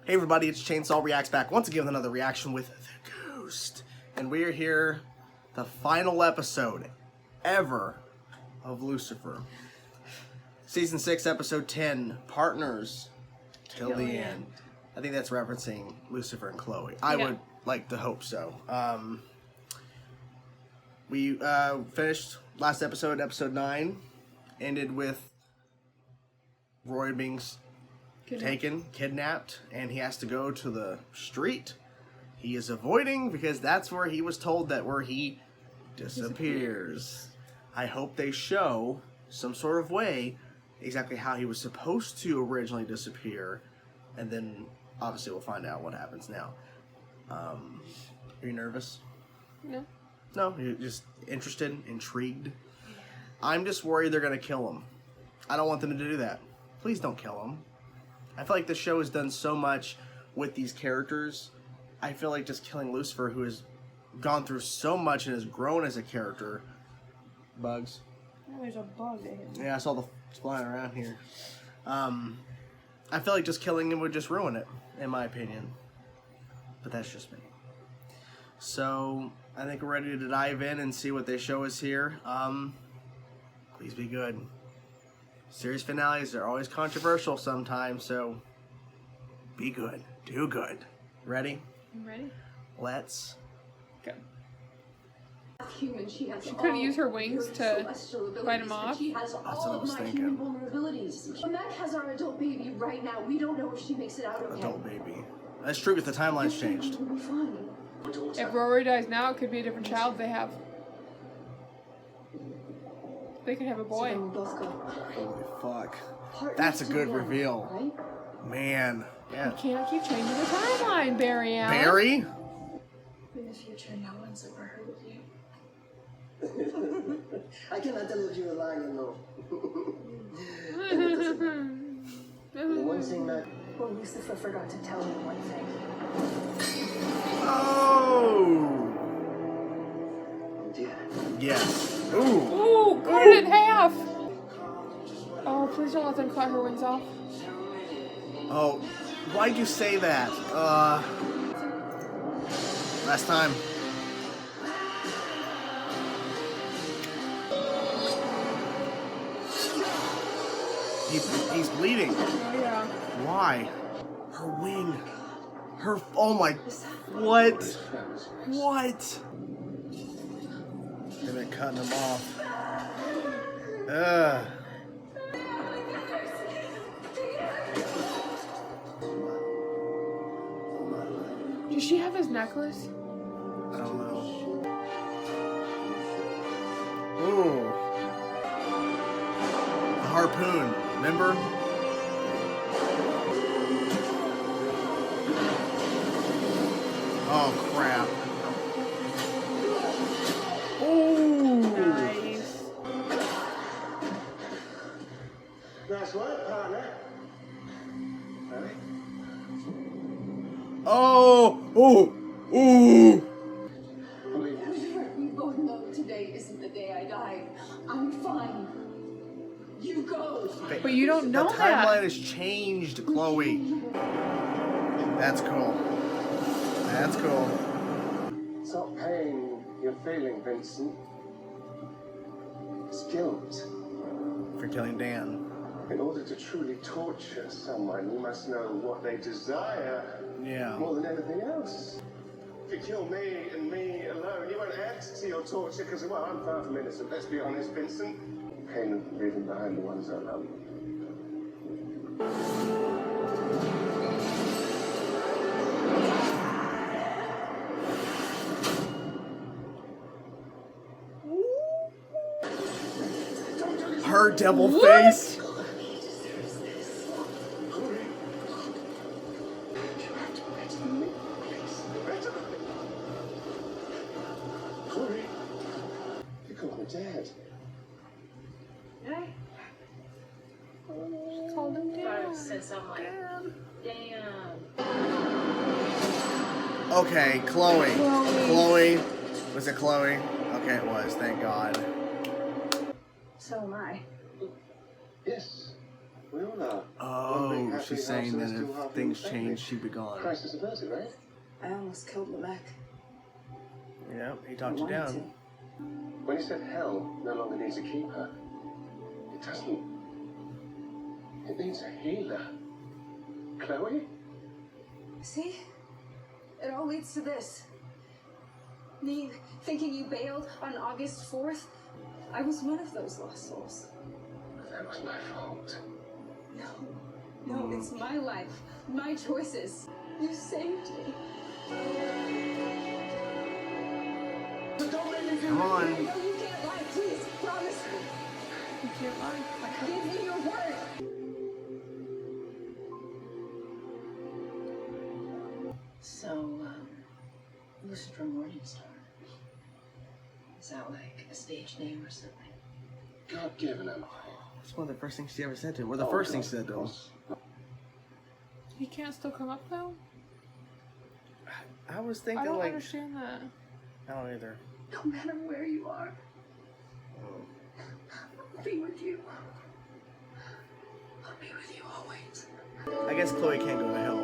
Hey everybody, it's Chainsaw Reacts back once again with another reaction with The Ghost. And we are here, the final episode ever of Lucifer. Season 6, episode 10, Partners Till the End. I think that's referencing Lucifer and Chloe. I would like to hope so. We finished last episode, episode 9, ended with Roy being kidnapped, and he has to go to the street he is avoiding because that's where he was told that where he disappears. I hope they show some sort of way exactly how he was supposed to originally disappear, and then obviously we'll find out what happens now. Are you nervous? No. No, you're just interested, intrigued. I'm just worried they're gonna kill him. I don't want them to do that. Please don't kill him. I feel like the show has done so much with these characters. I feel like just killing Lucifer, who has gone through so much and has grown as a character. Bugs. Oh, there's a bug in him. Yeah, I saw the flying around here. I feel like just killing him would just ruin it, in my opinion. But that's just me. So, I think we're ready to dive in and see what they show us here. Please be good. Series finales are always controversial sometimes, so be good. Do good. Ready? I'm ready. Let's go. Human, she couldn't use her wings to fight him off. She has all of my human vulnerabilities. Mac has our adult baby right now. We don't know if she makes it out okay. Adult baby. That's true, because the timeline's changed. We'll be fine. If Rory dies now, it could be a different child they have. They could have a boy. So we'll both go. Holy fuck. Partners That's a to good the end, reveal. right? Man. Yeah. You can't keep changing the timeline, Barry Allen. Barry? In the future, no one's ever heard of you. I cannot tell if you're lying or no. One thing that... Well, Lucifer forgot to tell me one thing. Oh! Oh dear. Yes. Ooh. Ooh, cut it in half. Oh, please don't let them cut her wings off. Oh, why'd you say that? Last time. He's bleeding. Oh, yeah. Why? Her wing. Her, oh my, what? What? They're cutting him off. Ugh. Does she have his necklace? I don't know. Ooh. The harpoon, remember? Oh crap. Ooh. Nice. Nice work, partner. Really? Oh! Ooh! Ooh! We both know today isn't the day I die. I'm fine. You go. But you don't know the that. timeline has changed, Chloe. That's cool. That's cool. Stop pain you're feeling, Vincent. It's guilt. For killing Dan. In order to truly torture someone, you must know what they desire Yeah. more than anything else. If you kill me and me alone, you won't add to your torture because, well, I'm far from innocent. Let's be honest, Vincent. Pain of leaving behind the ones I love. Her devil face. Corey, you called me Dad. Hey. Called him down. Said something like, damn. Okay, Chloe. Chloe. Was it Chloe? Okay, it was. Thank God. So am I. Yes. We all are. One big Oh, happy she's house saying and that there's two if half things human change, families. she'd be gone. Crisis averted, right? I almost killed Lamech. Yeah, he I talked you wanted down. to. When he said hell no longer needs a keeper, it doesn't. It needs a healer. Chloe? See? It all leads to this. Me thinking you bailed on August 4th? I was one of those lost souls. That was my fault. No, it's my life, my choices. You saved me. Come on. No, you can't lie, please. Promise me. You can't lie. Give me your word. So, Lucifer Morningstar. Is that like a stage name or something? God given am That's one of the first things she ever said to him. Or the I? first thing she said to him. He can't still come up though? I was I thinking don't like, understand that. I don't either. No matter where you are, I'll be with you. I'll be with you always. I guess Chloe can't go to hell.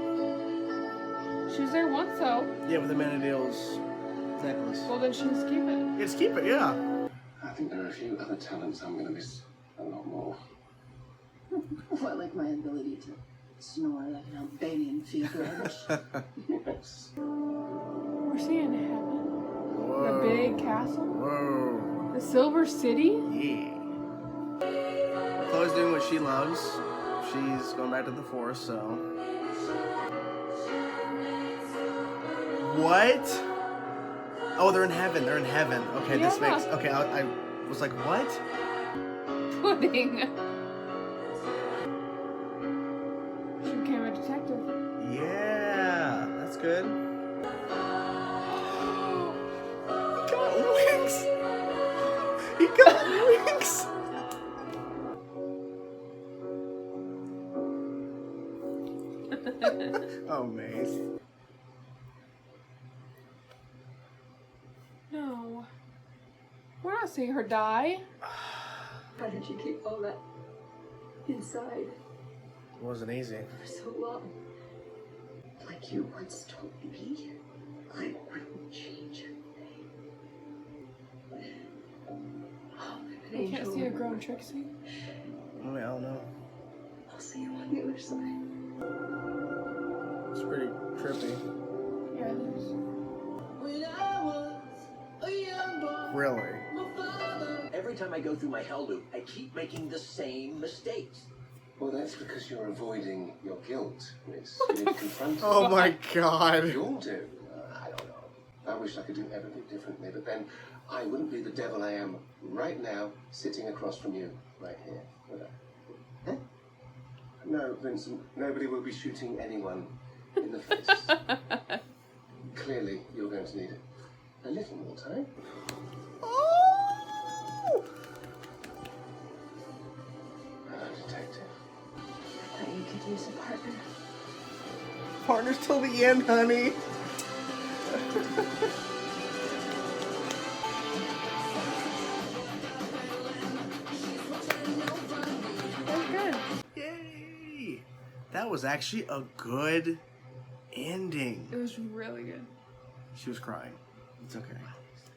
She was there once though. Yeah, with the Menadale's necklace. Well, then she must keep it. Let's keep it, yeah. I think there are a few other talents I'm going to miss a lot more. Well, like my ability to snore like an Albanian figure. Yes. We're seeing heaven. Whoa. The big castle. Whoa. The Silver City. Yeah. Chloe's doing what she loves. She's going back to the forest, so. What? Oh, they're in heaven. They're in heaven. Okay, this Yeah. makes. Okay, I was like, what? Pudding. She became a detective. Yeah, that's good. He got wings. He got wings. Oh, Mace. No. We're not seeing her die. Why did you keep all that inside It wasn't easy. for so long? Like you once told me, I wouldn't change a thing. Oh, an You can't angel. see a grown Trixie. I mean, I don't know. I'll see you on the other side. It's pretty trippy. Yeah, it is. When I was a young boy, Really? my father. Every time I go through my hell loop, I keep making the same mistakes. Well, that's because you're avoiding your guilt, Miss. You need to confront it. Oh my god. You all do. I don't know. I wish I could do everything differently, but then I wouldn't be the devil I am right now, sitting across from you, right here, would I? Huh? No, Vincent, nobody will be shooting anyone in the face. Clearly, you're going to need a little more time. Oh! Hello, detective. I thought you could use a partner. Partners till the end, honey. That's good. Yay! That was actually a good ending. It was really good. She was crying. It's okay.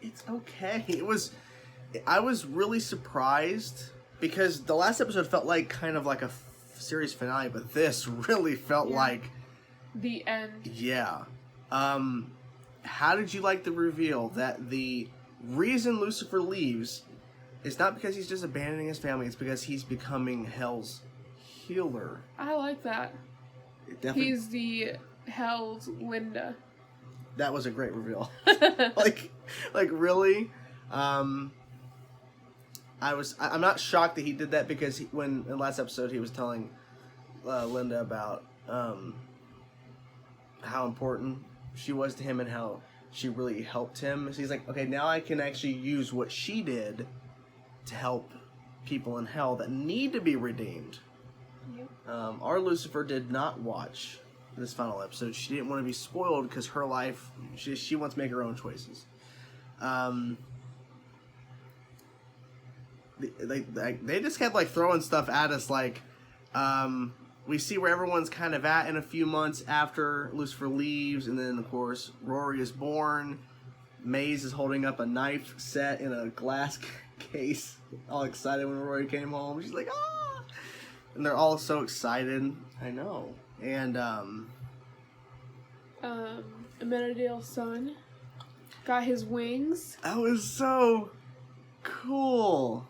It's okay. I was really surprised because the last episode felt like kind of like a series finale, but this really felt Yeah. like, The end. yeah. How did you like the reveal that the reason Lucifer leaves is not because he's just abandoning his family, it's because he's becoming Hell's healer. I like that. It definitely, He's the Hell's Linda. that was a great reveal. like really. I'm not shocked that he did that because when in the last episode he was telling Linda about how important she was to him and how she really helped him. So he's like, okay, now I can actually use what she did to help people in hell that need to be redeemed. Yep. Our Lucifer did not watch this final episode. She didn't want to be spoiled because her life, she wants to make her own choices. They just kept like throwing stuff at us like We see where everyone's kind of at in a few months after Lucifer leaves, and then, of course, Rory is born. Maze is holding up a knife set in a glass case, all excited when Rory came home. She's like, ah! And they're all so excited. I know. And, Amenadiel's son got his wings. that was so cool.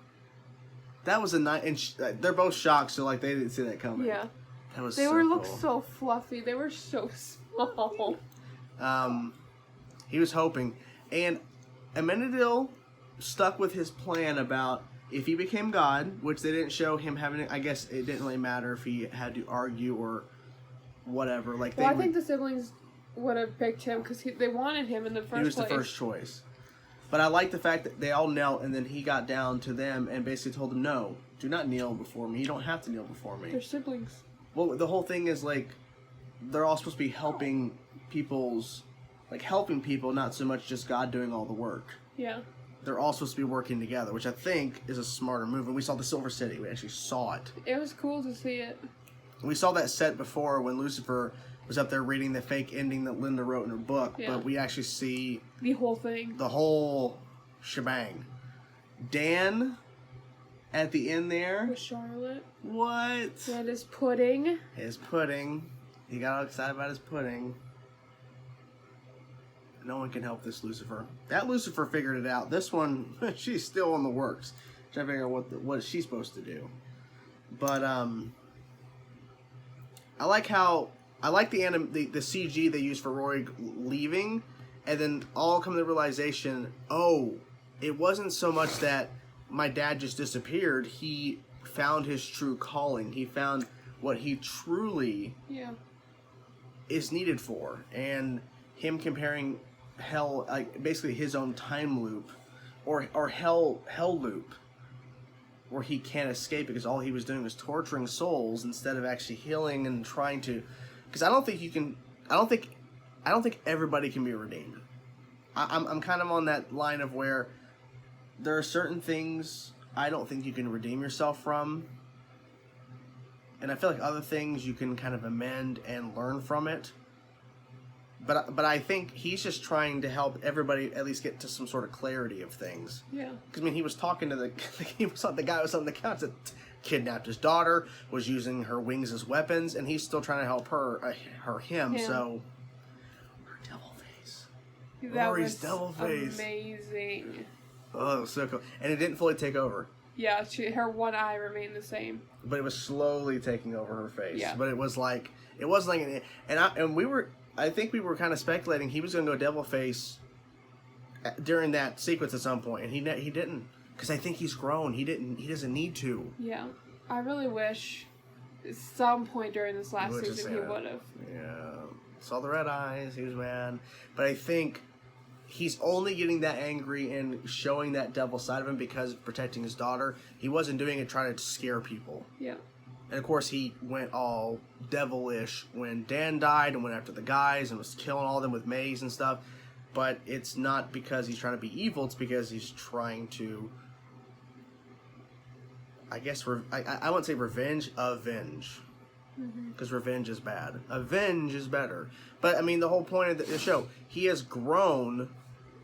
That was a nice, and they're both shocked, so, like, they didn't see that coming. Yeah. That was They so were cool. looked so fluffy. They were so small. He was hoping. And Amenadiel stuck with his plan about if he became God, which they didn't show him having, I guess it didn't really matter if he had to argue or whatever. Like, Well, I think the siblings would have picked him because they wanted him in the first place. He was the first choice. But I like the fact that they all knelt and then he got down to them and basically told them, no, do not kneel before me. You don't have to kneel before me. They're siblings. Well, the whole thing is, like, they're all supposed to be helping helping people, not so much just God doing all the work. Yeah. They're all supposed to be working together, which I think is a smarter move. And we saw the Silver City. We actually saw it. It was cool to see it. We saw that set before when Lucifer was up there reading the fake ending that Linda wrote in her book, Yeah. but we actually see The whole thing. the whole shebang. Dan, at the end there, With Charlotte. what? And his pudding. His pudding. He got all excited about his pudding. No one can help this Lucifer. That Lucifer figured it out. This one, she's still in the works. Trying to figure out what is she supposed to do. But I like the CG they used for Rory leaving, and then all come to the realization, oh, it wasn't so much that my dad just disappeared. He found his true calling. He found what he truly is needed for, and him comparing hell, like basically his own time loop, or hell loop, where he can't escape because all he was doing was torturing souls instead of actually healing and trying to. Because I don't think everybody can be redeemed. I'm kind of on that line of where there are certain things I don't think you can redeem yourself from, and I feel like other things you can kind of amend and learn from it. But I think he's just trying to help everybody at least get to some sort of clarity of things. Yeah. Because, I mean, he was talking to the guy was on the couch that kidnapped his daughter, was using her wings as weapons, and he's still trying to help him. So, her devil face. That Rory's was devil face. Amazing. Oh, it was so cool. And it didn't fully take over. Yeah, her one eye remained the same. But it was slowly taking over her face. Yeah. But it wasn't like, I think we were kind of speculating he was going to go devil face during that sequence at some point, and he didn't, because I think he's grown. He doesn't need to. Yeah, I really wish at some point during this last season he would have. Yeah, saw the red eyes. He was mad, but I think he's only getting that angry and showing that devil side of him because of protecting his daughter. He wasn't doing it trying to scare people. Yeah. And of course, he went all devilish when Dan died and went after the guys and was killing all of them with maze and stuff. But it's not because he's trying to be evil. It's because he's trying to, I guess, I wouldn't say revenge, avenge. Because revenge is bad. Avenge is better. But, I mean, the whole point of the show, he has grown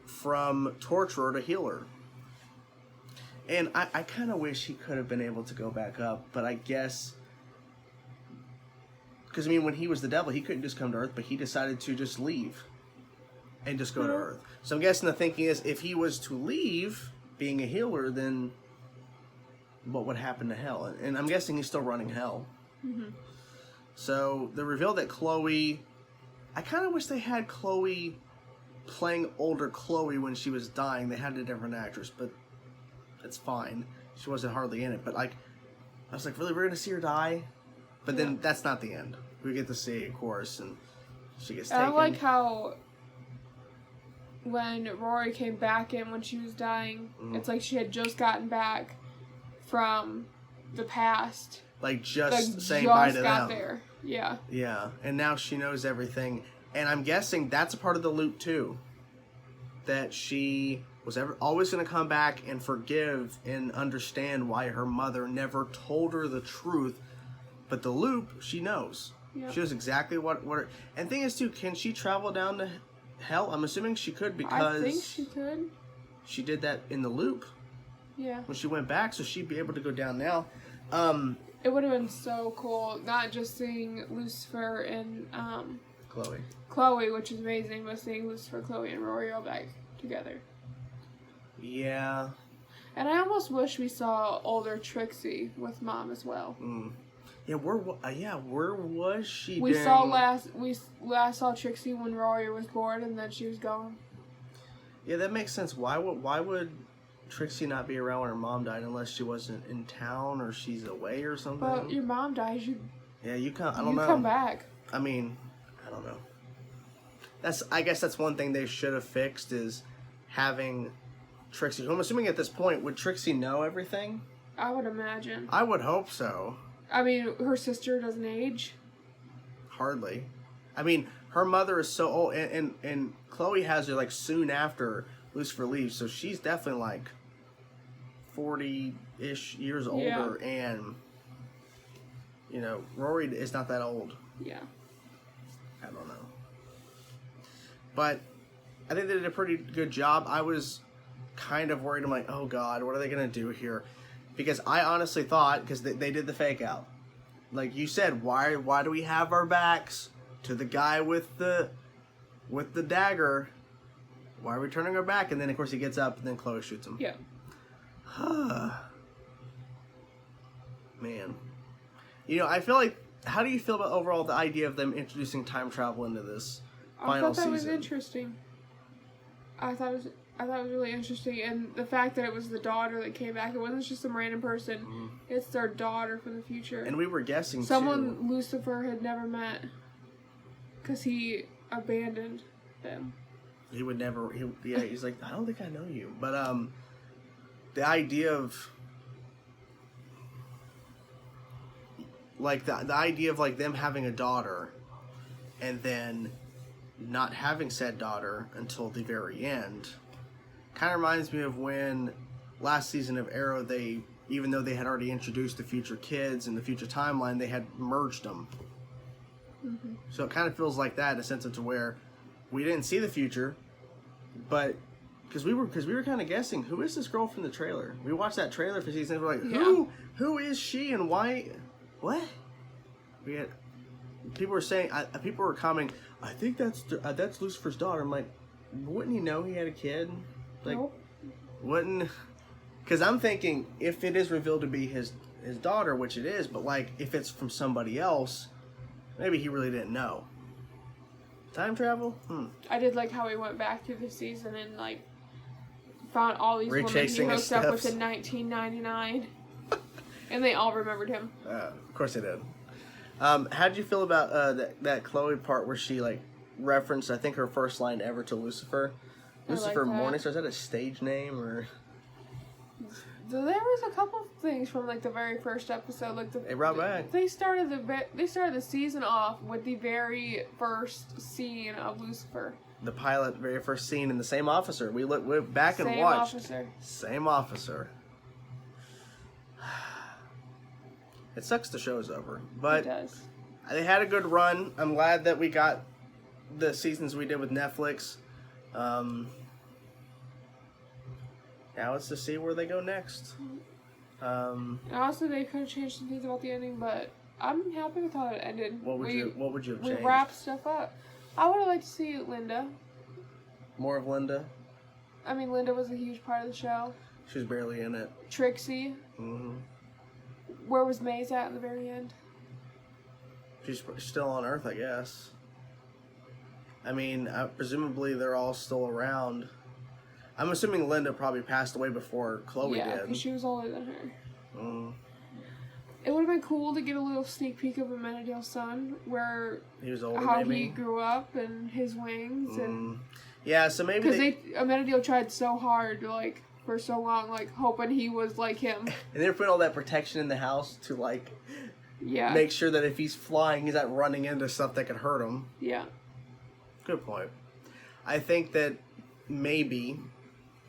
from torturer to healer. And I kind of wish he could have been able to go back up, but I guess, because, I mean, when he was the devil, he couldn't just come to Earth, but he decided to just leave and just go to Earth. So I'm guessing the thinking is, if he was to leave being a healer, then what would happen to hell? And I'm guessing he's still running hell. So the reveal that Chloe, I kind of wish they had Chloe playing older Chloe when she was dying. They had a different actress, but it's fine. She wasn't hardly in it. But, like, I was like, really, we're going to see her die? But then that's not the end. We get to see, of course, and she gets taken. I like how when Rory came back in when she was dying, it's like she had just gotten back from the past. Like, just saying bye to them. Got there. Yeah. Yeah, and now she knows everything. And I'm guessing that's a part of the loop, too. That she was always going to come back and forgive and understand why her mother never told her the truth But the loop, she knows. Yep. She knows exactly what and thing is too, can she travel down to hell? I'm assuming she could because I think she could. she did that in the loop Yeah. when she went back, so she'd be able to go down now. It would have been so cool, not just seeing Lucifer and Chloe, which is amazing, but seeing Lucifer, Chloe, and Rory all back together. Yeah. And I almost wish we saw older Trixie with Mom as well. Yeah, where was she? We last saw Trixie when Rory was born, and then she was gone. Yeah, that makes sense. Why would Trixie not be around when her mom died unless she wasn't in town or she's away or something? But your mom dies, I don't know. You come back. I mean, I don't know. I guess that's one thing they should have fixed is having Trixie. I'm assuming at this point, would Trixie know everything? I would imagine. I would hope so. I mean, her sister doesn't age. Hardly. I mean, her mother is so old, and Chloe has her like soon after Lucifer leaves, so she's definitely like 40-ish years older, and Rory is not that old. Yeah. I don't know. But I think they did a pretty good job. I was kind of worried. I'm like, oh God, what are they going to do here? Because I honestly thought, because they did the fake out. Like you said, why do we have our backs to the guy with the dagger? Why are we turning our back? And then, of course, he gets up, and then Chloe shoots him. Yeah. Man. I feel like, how do you feel about overall the idea of them introducing time travel into this final season? I thought that was interesting. I thought it was really interesting, and the fact that it was the daughter that came back, it wasn't just some random person. It's their daughter from the future. And we were guessing someone Lucifer had never met, because he abandoned them. He would never. He's like, I don't think I know you. But the idea of like the idea of like them having a daughter, and then not having said daughter until the very end, kind of reminds me of when last season of Arrow, even though they had already introduced the future kids and the future timeline, they had merged them. Mm-hmm. So it kind of feels like that in a sense of to where we didn't see the future, but because we were kind of guessing, who is this girl from the trailer? We watched that trailer for season, we're like, who is she and why? What? People were saying, people were commenting, I think that's Lucifer's daughter. I'm like, wouldn't he know he had a kid? Like, nope. Wouldn't? Because I'm thinking if it is revealed to be his daughter, which it is, but like if it's from somebody else, maybe he really didn't know. Time travel? I did like how he went back through the season and like found all these women he hooked up with in 1999, and they all remembered him. Of course they did. How did you feel about that Chloe part where she like referenced, I think, her first line ever to Lucifer? Lucifer Morningstar, is that a stage name or? So there was a couple things from like the very first episode, like they brought back. They started the season off with the very first scene of Lucifer. The pilot, very first scene, in the same officer. We went back and watched. Same officer. It sucks the show's over, but it does. They had a good run. I'm glad that we got the seasons we did with Netflix. Now it's to see where they go next. Honestly, they could have changed some things about the ending, but I'm happy with how it ended. What would you have changed? We wrapped stuff up. I would have liked to see Linda. More of Linda? I mean, Linda was a huge part of the show. She was barely in it. Trixie. Mm-hmm. Where was Maze at in the very end? She's still on Earth, I guess. I mean, presumably they're all still around. I'm assuming Linda probably passed away before Chloe did. Yeah, because she was older than her. Mm. It would have been cool to get a little sneak peek of Amenadiel's son, where he was older, how he grew up and his wings and yeah. So maybe because Amenadiel tried so hard, like for so long, like hoping he was like him. And they're putting all that protection in the house to like make sure that if he's flying, he's not running into stuff that could hurt him. Yeah. Good point. I think that maybe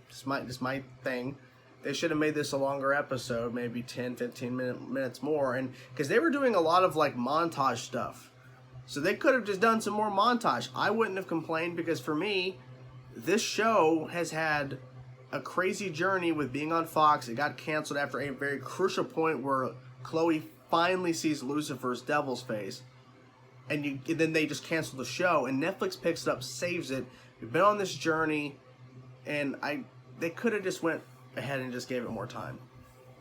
just my thing. they should have made this a longer episode, maybe 10, 15 minutes more, and because they were doing a lot of like montage stuff. So they could have just done some more montage. I wouldn't have complained because for me, this show has had a crazy journey with being on Fox. It got canceled after a very crucial point where Chloe finally sees Lucifer's devil's face. And then they just cancel the show. And Netflix picks it up, saves it. We've been on this journey. And they could have just went ahead and just gave it more time.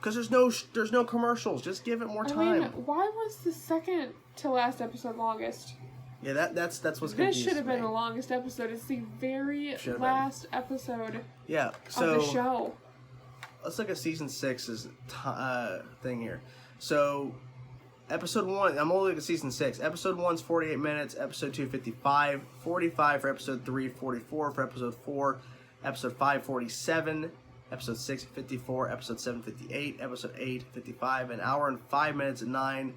Because there's no commercials. Just give it more time. I mean, why was the second to last episode longest? Yeah, that's what's confusing. This should have been the longest episode. It's the very last episode of the show. Let's look at season 6's thing here. So, episode 1, I'm only looking at season 6. Episode 1's 48 minutes. Episode 2, 55. 45 for episode 3. 44 for episode 4. Episode 5, 47. Episode 6, 54. Episode 7, 58. Episode 8, 55. An hour and 5 minutes at 9.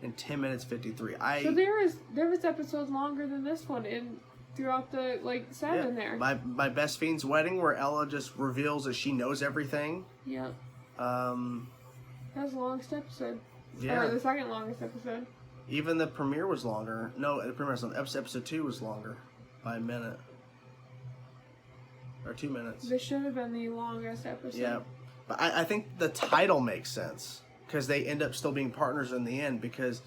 And 10 minutes 53. So there was episodes longer than this one throughout the set in there. My best fiend's wedding, where Ella just reveals that she knows everything. Yep. That was the longest episode. Yeah. Or the second longest episode. Even the premiere was longer. No, the premiere was not. Episode 2 was longer by a minute. Or 2 minutes. This should have been the longest episode. Yeah. But I think the title makes sense. Because they end up still being partners in the end. Because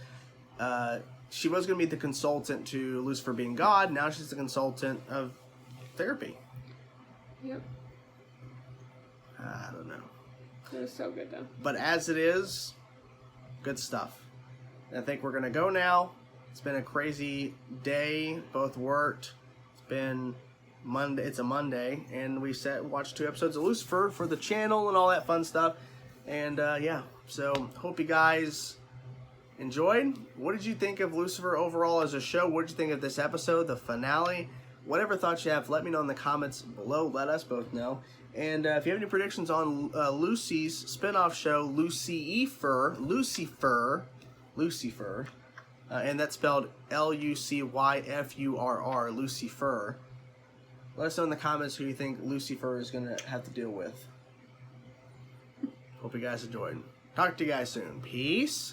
she was going to be the consultant to Lucifer being God. Now she's the consultant of therapy. Yep. I don't know. It was so good, though. But as it is, good stuff. And I think we're going to go now. It's been a crazy day. Both worked. It's been Monday. It's a Monday. And we watched 2 episodes of Lucifer for the channel and all that fun stuff. And, yeah. So, hope you guys enjoyed. What did you think of Lucifer overall as a show? What did you think of this episode, the finale? Whatever thoughts you have, let me know in the comments below. Let us both know. And if you have any predictions on Lucy's spin-off show, Lucifer, and that's spelled Lucyfurr, Lucifer. Let us know in the comments who you think Lucifer is going to have to deal with. Hope you guys enjoyed. Talk to you guys soon. Peace.